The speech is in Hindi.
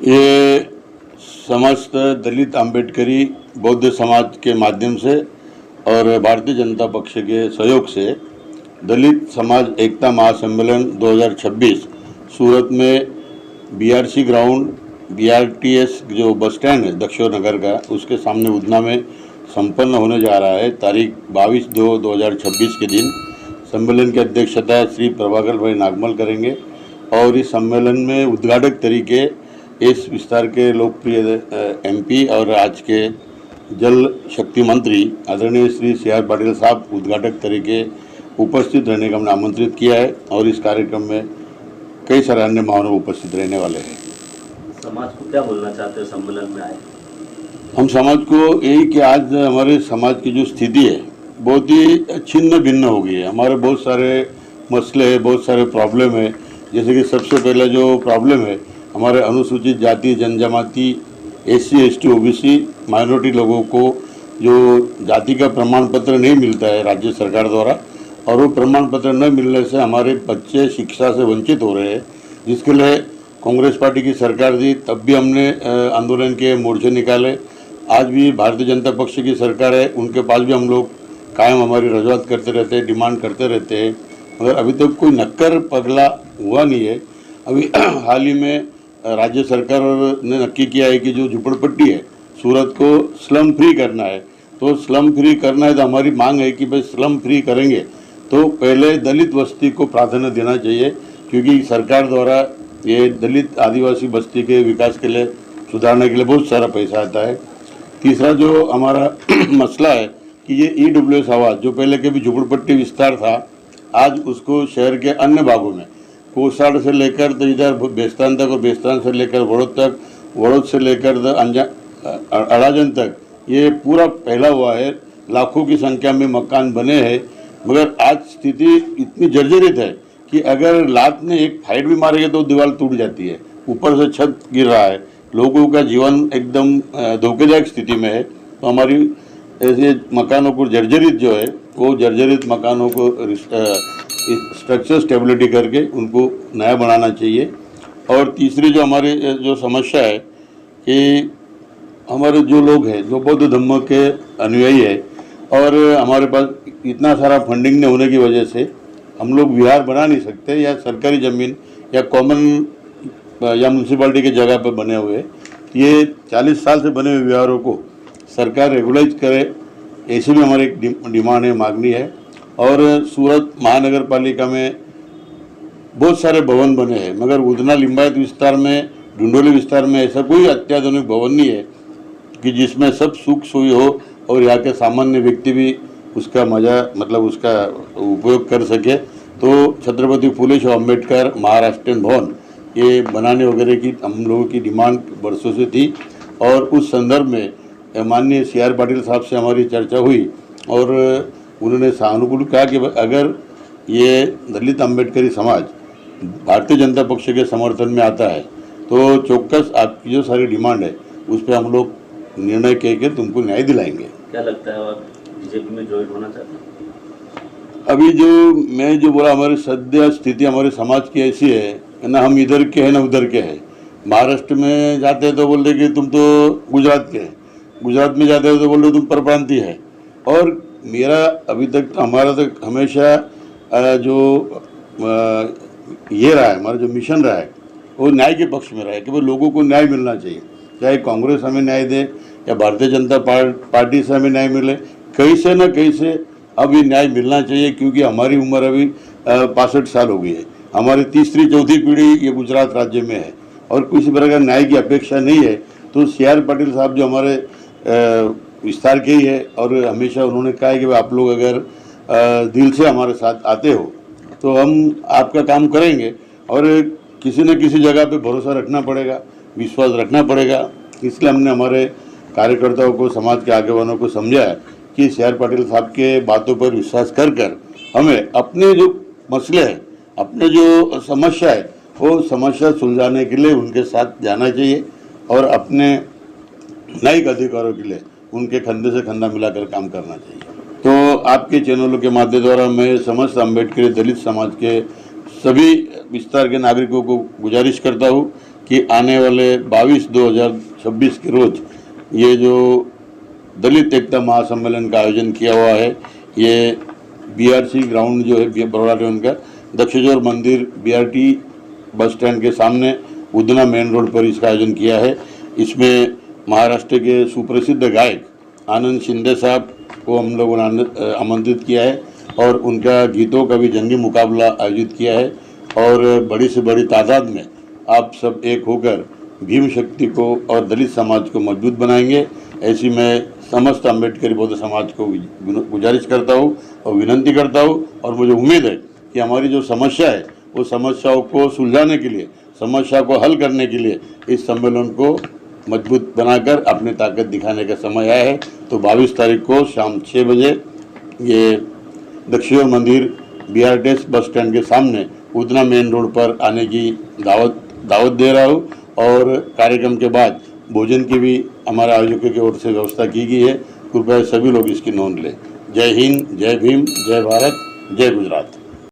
ये समस्त दलित अम्बेडकरी बौद्ध समाज के माध्यम से और भारतीय जनता पक्ष के सहयोग से दलित समाज एकता महासम्मेलन 2026 सूरत में बीआरसी ग्राउंड बीआरटीएस जो बस स्टैंड है दक्षिण नगर का उसके सामने उधना में संपन्न होने जा रहा है। तारीख 22/2/2026 के दिन सम्मेलन की अध्यक्षता श्री प्रभाकर भाई नागमल करेंगे और इस सम्मेलन में उद्घाटक तरीके इस विस्तार के लोकप्रिय एमपी और आज के जल शक्ति मंत्री आदरणीय श्री CR पाटिल साहब उद्घाटक तरीके उपस्थित रहने का हमने आमंत्रित किया है और इस कार्यक्रम में कई सारे अन्य महानुभाव उपस्थित रहने वाले हैं। समाज को क्या बोलना चाहते हैं सम्मेलन में आए? हम समाज को यही कि आज हमारे समाज की जो स्थिति है बहुत ही छिन्न भिन्न हो गई है। हमारे बहुत सारे मसले हैं, बहुत सारे प्रॉब्लम है। जैसे कि सबसे पहला जो प्रॉब्लम है हमारे अनुसूचित जाति जनजाति SC ST OBC माइनॉरिटी लोगों को जो जाति का प्रमाण पत्र नहीं मिलता है राज्य सरकार द्वारा और वो प्रमाण पत्र न मिलने से हमारे बच्चे शिक्षा से वंचित हो रहे हैं, जिसके लिए कांग्रेस पार्टी की सरकार थी तब भी हमने आंदोलन के मोर्चे निकाले। आज भी भारतीय जनता पक्ष की सरकार है, उनके पास भी हम लोग कायम हमारी रजूआत करते रहते हैं, डिमांड करते रहते हैं, मगर अभी तक कोई नक्कर पगला हुआ नहीं है। अभी हाल ही में राज्य सरकार ने नक्की किया है कि जो झुपड़पट्टी है सूरत को स्लम फ्री करना है। तो स्लम फ्री करना है तो हमारी मांग है कि भाई स्लम फ्री करेंगे तो पहले दलित बस्ती को प्राधान्य देना चाहिए, क्योंकि सरकार द्वारा ये दलित आदिवासी बस्ती के विकास के लिए सुधारने के लिए बहुत सारा पैसा आता है। तीसरा जो हमारा मसला है कि ये EWS आवास जो पहले के भी झुपड़पट्टी विस्तार था, आज उसको शहर के अन्य भागों में कोसाड़ से लेकर तो इधर बेस्तान तक और बेस्तान से लेकर वड़ोद तक, वड़ोद से लेकर अड़ाजन तक ये पूरा फैला हुआ है। लाखों की संख्या में मकान बने हैं, मगर आज स्थिति इतनी जर्जरित है कि अगर लात ने एक फाइट भी मारेगा तो दीवार टूट जाती है, ऊपर से छत गिर रहा है, लोगों का जीवन एकदम धोखेदायक स्थिति में है। तो हमारी ऐसे मकानों को जर्जरित जो है वो जर्जरित मकानों को स्ट्रक्चर स्टेबिलिटी करके उनको नया बनाना चाहिए। और तीसरी जो हमारी जो समस्या है कि हमारे जो लोग हैं जो बौद्ध धर्म के अनुयायी है और हमारे पास इतना सारा फंडिंग नहीं होने की वजह से हम लोग विहार बना नहीं सकते, या सरकारी ज़मीन या कॉमन या म्यूनसिपाल्टी के जगह पर बने हुए ये 40 साल से बने हुए विहारों को सरकार रेगुलाइज करे, ऐसी भी हमारी एक डिमांड है, मांगनी है। और सूरत महानगर पालिका में बहुत सारे भवन बने हैं, मगर उधना लिंबायत विस्तार में, ढूंढोली विस्तार में ऐसा कोई अत्याधुनिक भवन नहीं है कि जिसमें सब सुख सुविधा हो और यहाँ के सामान्य व्यक्ति भी उसका मजा मतलब उसका उपयोग कर सके। तो छत्रपति फूले शाह अम्बेडकर महाराष्ट्रीयन भवन ये बनाने वगैरह की हम लोगों की डिमांड वर्षों से थी और उस संदर्भ में माननीय CR पाटिल साहब से हमारी चर्चा हुई और उन्होंने सानुकूल कहा कि अगर ये दलित अम्बेडकरी समाज भारतीय जनता पक्ष के समर्थन में आता है तो चौक्कस आपकी जो सारी डिमांड है उस पर हम लोग निर्णय के तुमको न्याय दिलाएंगे। क्या लगता है आप बीजेपी में ज्वाइन होना चाहते हैं? अभी जो मैं जो बोला हमारी सद्य स्थिति हमारे समाज की ऐसी है ना, हम इधर के हैं ना उधर के हैं। महाराष्ट्र में जाते हैं तो बोलते कि तुम तो गुजरात के हैं, गुजरात में जाते हो तो बोल रहे तुम परप्रांतीय है। और मेरा अभी तक हमारा तो हमेशा जो ये रहा है, हमारा जो मिशन रहा है वो न्याय के पक्ष में रहा है कि वो लोगों को न्याय मिलना चाहिए, चाहे कांग्रेस हमें न्याय दे या भारतीय जनता पार्टी से हमें न्याय मिले, कहीं से न कहीं से अभी न्याय मिलना चाहिए, क्योंकि हमारी उम्र अभी 65 साल हो गई है। हमारी तीसरी चौथी पीढ़ी ये गुजरात राज्य में है और किसी प्रकार न्याय की अपेक्षा नहीं है। तो CR पाटिल साहब जो हमारे विस्तार के ही है और हमेशा उन्होंने कहा है कि आप लोग अगर दिल से हमारे साथ आते हो तो हम आपका काम करेंगे और किसी न किसी जगह पे भरोसा रखना पड़ेगा, विश्वास रखना पड़ेगा। इसलिए हमने हमारे कार्यकर्ताओं को, समाज के आगेवानों को समझाया कि CR पाटिल साहब के बातों पर विश्वास कर हमें अपने जो मसले हैं, अपने जो समस्या है वो समस्या सुलझाने के लिए उनके साथ जाना चाहिए और अपने न्यायिक अधिकारों के लिए उनके कंधे से कंधा मिलाकर काम करना चाहिए। तो आपके चैनलों के माध्यम द्वारा मैं समस्त अम्बेडकरी दलित समाज के सभी विस्तार के नागरिकों को गुजारिश करता हूँ कि आने वाले 22/2026 के रोज ये जो दलित एकता महासम्मेलन का आयोजन किया हुआ है, ये BRC ग्राउंड जो है बड़ौदा टाउन का दक्षिणेश्वर मंदिर BRT बस स्टैंड के सामने उधना मेन रोड पर इसका आयोजन किया है। इसमें महाराष्ट्र के सुप्रसिद्ध गायक आनंद शिंदे साहब को हम लोगों ने आमंत्रित किया है और उनका गीतों का भी जंगी मुकाबला आयोजित किया है और बड़ी से बड़ी तादाद में आप सब एक होकर भीम शक्ति को और दलित समाज को मजबूत बनाएंगे। ऐसी मैं समस्त अम्बेडकरी बौद्ध समाज को गुजारिश करता हूँ और विनंती करता हूँ और मुझे उम्मीद है कि हमारी जो समस्या है वो समस्याओं को सुलझाने के लिए, समस्या को हल करने के लिए इस सम्मेलन को मजबूत बनाकर अपनी ताकत दिखाने का समय आया है। तो 22 तारीख को शाम 6 बजे ये दक्षिणेश्वर मंदिर BRT बस स्टैंड के सामने उधना मेन रोड पर आने की दावत दे रहा हूँ और कार्यक्रम के बाद भोजन की भी हमारे आयोजकों की ओर से व्यवस्था की गई है। कृपया सभी लोग इसकी नोंद लें। जय हिंद, जय भीम, जय भारत, जय गुजरात।